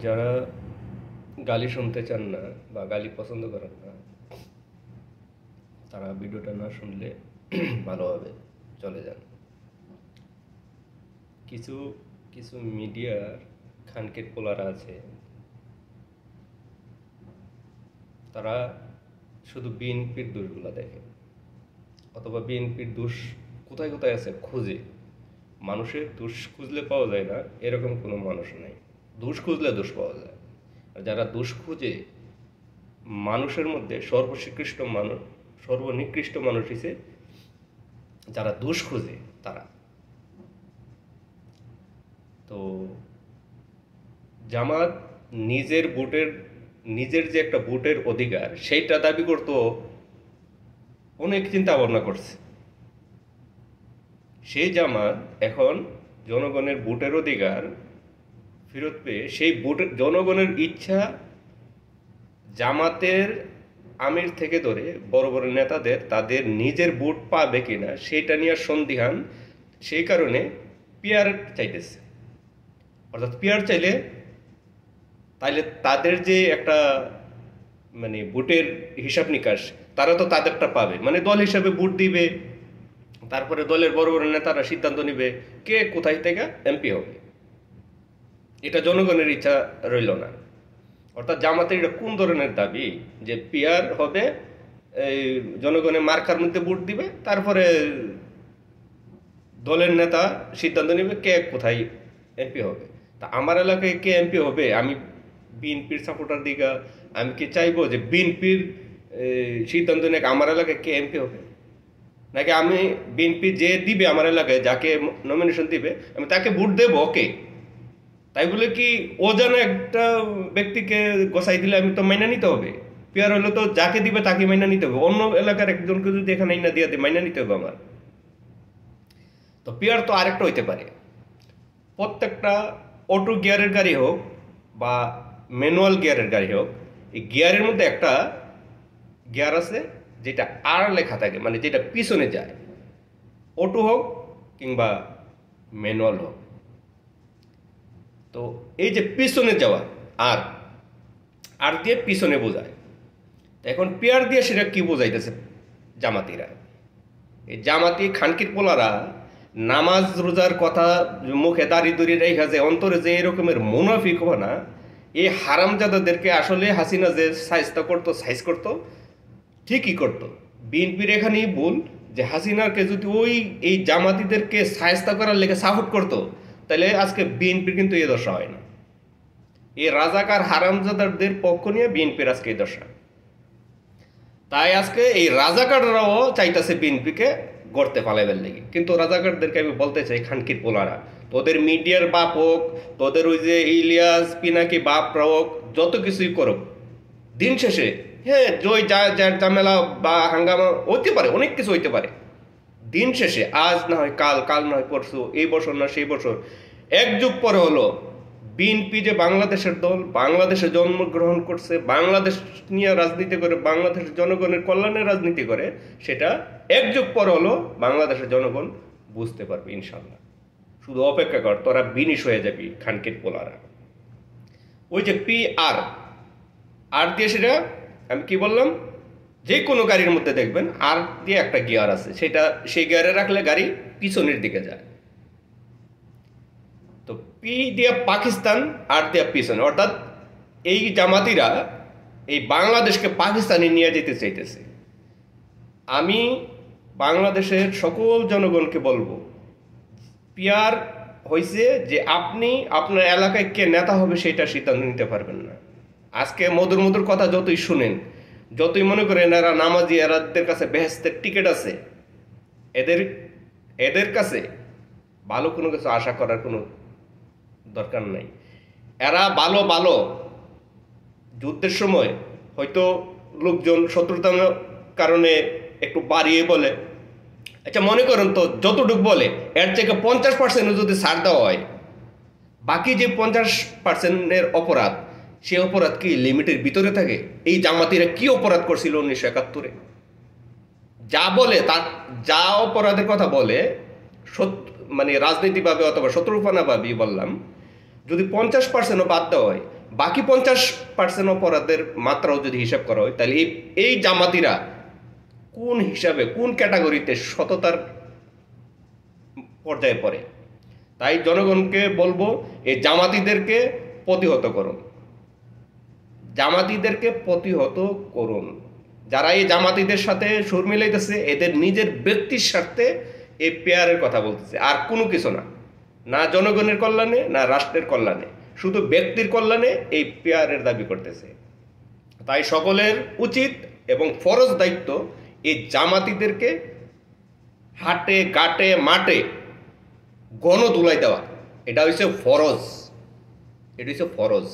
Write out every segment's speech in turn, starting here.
যারা গালি শুনতে চান না বা গালি পছন্দ করেন না, তারা ভিডিওটা না শুনলে ভালোভাবে চলে যান। কিছু কিছু মিডিয়ার খানকির পোলারা আছে, তারা শুধু বিএনপির দোষগুলো দেখে, অথবা বিএনপির দোষ কোথায় কোথায় আছে খুঁজে। মানুষের দোষ খুঁজলে পাওয়া যায় না এরকম কোনো মানুষ নাই, দোষ খুঁজলে দোষ পাওয়া যায়। আর যারা দোষ খুঁজে, মানুষের মধ্যে সর্বনিকৃষ্ট মানুষ হিসেবে যারা দোষ খুঁজে তারা। তো জামাত নিজের যে একটা ভোটের অধিকার সেইটা দাবি করতো, অনেক চিন্তা ভাবনা করছে। সেই জামাত এখন জনগণের ভোটের অধিকার ফেরত পেয়ে সেই ভোটের জনগণের ইচ্ছা, জামাতের আমির থেকে ধরে বড় বড় নেতাদের তাদের নিজের ভোট পাবে কিনা সেটা নিয়ে সন্দিহান। সেই কারণে পিয়ার চাইতেছে। অর্থাৎ পিয়ার চাইলে তাইলে তাদের যে একটা ভোটের হিসাব নিকাশ, তারা তো তাদেরটা পাবে, দল হিসাবে ভোট দিবে, তারপরে দলের বড় বড় নেতারা সিদ্ধান্ত নিবে কে কোথায় থেকে এমপি হবে। এটা জনগণের ইচ্ছা রইল না। অর্থাৎ জামাতের এটা কোন ধরনের দাবি যে পিয়ার হবে, এই জনগণের মার্কার মধ্যে ভোট দিবে, তারপরে দলের নেতা সিদ্ধান্ত নেবে কে কোথায় এমপি হবে। তা আমার এলাকায় কে এমপি হবে, আমি বিএনপির সাপোর্টার দিকে আমি কি চাইবো যে বিএনপির সিদ্ধান্ত নিয়ে আমার এলাকায় কে এমপি হবে, নাকি আমি বিএনপি যে দিবে আমার এলাকায় যাকে নমিনেশন দিবে আমি তাকে ভোট দেবো? ওকে, তাই বলে কি অজানা একটা ব্যক্তিকে গোসাই দিলে আমি তো মাইনা নিতে হবে? পিয়ার হলে তো যাকে দিবে তাকে মাইনা নিতে হবে, অন্য এলাকার একজনকে যদি এখানে না দিয়ে মাইনা নিতে হবে আমার। তো পিয়ার তো আরেকটা হইতে পারে, প্রত্যেকটা অটো গিয়ারের গাড়ি হোক বা ম্যানুয়াল গিয়ারের গাড়ি হোক, এই গিয়ারের মধ্যে একটা গিয়ার আছে যেটা আর লেখা থাকে, যেটা পিছনে যায়, অটো হোক কিংবা ম্যানুয়াল হোক। তো এই যে পিছনে যাওয়া আর দিয়ে পিছনে বোঝায়। এখন পিয়ার দিয়ে সেটা কি বোঝাইতেছে জামাতিরা? এই জামাতি খানকির পোলারা নামাজ রোজার কথা মুখে দাঁড়িয়ে রেখা যে অন্তরে যে এরকমের মুনাফিক হবে না, এই হারামজাদাদেরকে আসলে হাসিনা যে সাইজ করতো ঠিকই করতো। বিএনপির এখানেই ভুল যে হাসিনাকে যদি এই জামাতিদেরকে সায়স্তা করার লেগে সাপোর্ট করতো, তাহলে আজকে বিএনপির কিন্তু এই দশা হয় না। এই রাজাকার হারামজাদাদের পক্ষ নিয়ে বিএনপির আজকে এই দশা। তাই আজকে এই রাজাকাররাও চাইতেছে বিএনপিকে গড়তে পালাইবার লেগে। কিন্তু রাজাকারদেরকে আমি বলতে চাই, খানকির পোলারা, তোদের মিডিয়ার বাপ হোক, তোদের ওই যে ইলিয়াস পিনাকি বাপরা হোক, যত কিছুই করুক, দিন শেষে যার ঝামেলা বা হাঙ্গামা হইতে পারে, অনেক কিছু হইতে পারে, দিন শেষে আজ না হয় কাল না হয় পরশু, এই বছর না সেই বছর, এক যুগ পরে হলো বিএনপি যে বাংলাদেশের দল, বাংলাদেশে জন্মগ্রহণ করছে, বাংলাদেশ নিয়ে রাজনীতি করে, বাংলাদেশের জনগণের কল্যাণের রাজনীতি করে, সেটা এক যুগ পরে হলো বাংলাদেশের জনগণ বুঝতে পারবে ইনশাল্লাহ। শুধু অপেক্ষা কর, তোরা বিনিশ হয়ে যাবি খানকির পোলারা। ওই যে আর দিয়ে সেটা আমি কি বললাম, যে কোনো গাড়ির মধ্যে দেখবেন আর দিয়ে একটা গিয়ার আছে, সেই গিয়ারে রাখলে গাড়ি পিছনের দিকে যায়। তো পি দিয়ে পাকিস্তান, আর দিয়ে পিছনে, অর্থাৎ এই জামাতিরা এই বাংলাদেশকে পাকিস্তানে নিয়ে যেতে চাইতেছে। আমি বাংলাদেশের সকল জনগণকে বলবো, পিয়ার হয়েছে যে আপনি আপনার এলাকায় কে নেতা হবে সেটা সিদ্ধান্ত নিতে পারবেন না। আজকে মধুর কথা যতই শুনেন, যতই মনে করেন এরা নামাজি, এরাদের কাছে বেহেস্তের টিকিট আছে, এদের কাছে ভালো কোনো কিছু আশা করার কোনো দরকার নাই। এরা ভালো যুদ্ধের সময় হয়তো লোকজন শত্রুতার কারণে একটু বাড়িয়ে বলে, আচ্ছা মনে করেন তো যতটুকু বলে এর থেকে 50% যদি ছাড় দেওয়া হয়, বাকি যে 50%-এর অপরাধ, সে অপরাধ কি লিমিটের ভিতরে থাকে? এই জামাতিরা কি অপরাধ করছিল 1971-এ? যা অপরাধের কথা বলে, রাজনীতিভাবে অথবা শত্রুপনাভাবেই বললাম, যদি 50%-ও বাদ দেওয়া হয়, বাকি 50% অপরাধের মাত্রাও যদি হিসাব করা হয়, তাহলে এই জামাতিরা কোন হিসাবে, কোন ক্যাটাগরিতে সততার পর্যায়ে পড়ে। তাই জনগণকে বলবো, এই জামাতিদেরকে প্রতিহত করুন, জামাতিদেরকে প্রতিহত করুন। যারা এই জামাতিদের সাথে সুর মিলাইতেছে, এদের নিজের ব্যক্তির স্বার্থে এই পেয়ারের কথা বলতেছে, আর কোনো কিছু না, না জনগণের কল্যাণে না রাষ্ট্রের কল্যাণে, শুধু ব্যক্তির কল্যাণে এই পেয়ারের দাবি করতেছে। তাই সকলের উচিত এবং ফরজ দায়িত্ব এই জামাতিদেরকে হাটে ঘাটে মাঠে গণধুলাই দেওয়া। এটা হচ্ছে ফরজ, এটা হচ্ছে ফরজ।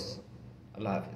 আল্লাহ হাফিজ।